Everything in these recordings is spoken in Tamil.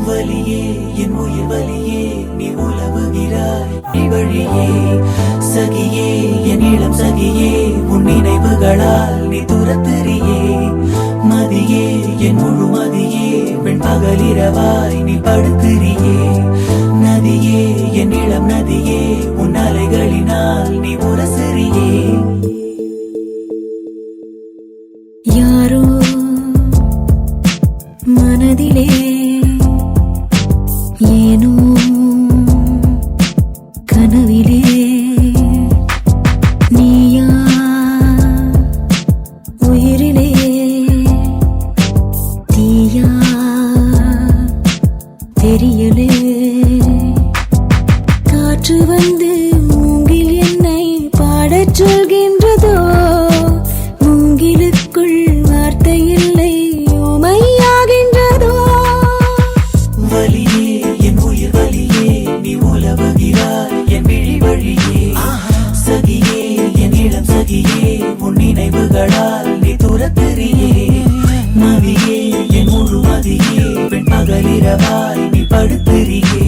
வலியே என் உயிர் வலியே நீ உலவுகிறாய் இவழியே சகியே என் இளம் சகியே உன் நினைவுகளால் நீ துரத்தெறியே மதியே என் முழு மதியே பெண் பகலிரவாய் நீ படுத்திரியே நதியே என் இளம் நதியே உன் அலைகளினால் நீ உரசெறியே யாரோ மனதிலே ஏனோ கனவிலே நீயா உயிரிலே தீயா தெரியலே காற்று வந்து மூங்கில் என்னை பாடச் சொல்கின்றதோ மூங்கிலுக்குள் வார்த்தை இல்லை ஓமையாகின்றதோ வலியே என் உயிர் வலியே நீ உலவுகிறாய் என் விழி வழியே சகியே என் இளம் சகியே உன் நினைவுகளால் நீ துரத்தெறியே மதியே என் முழு மதியே பெண் பகலிரவாய் நீ படுத்திரியே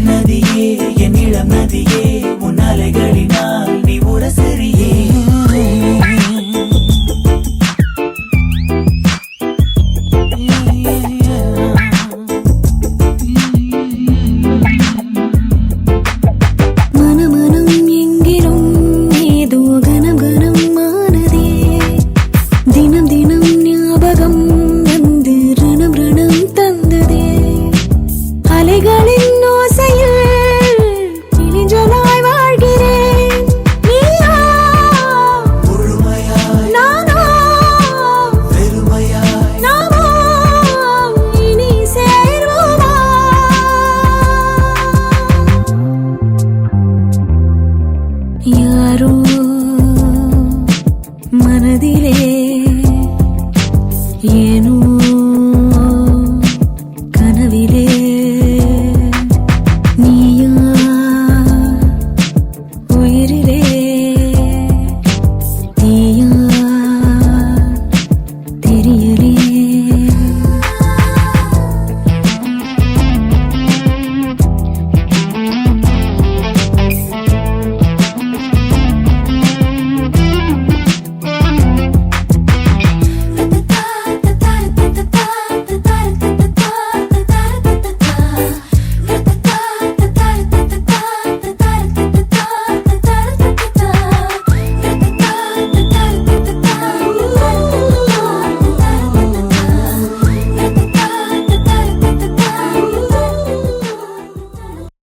நதியே என் இளம் நதியே உன் அலைகளினால் நீ உரசெறியே மனமனம் எங்கிலும் ஏதோ கனம் கனம் ஆனதே தினம் தினம் ஞாபகம்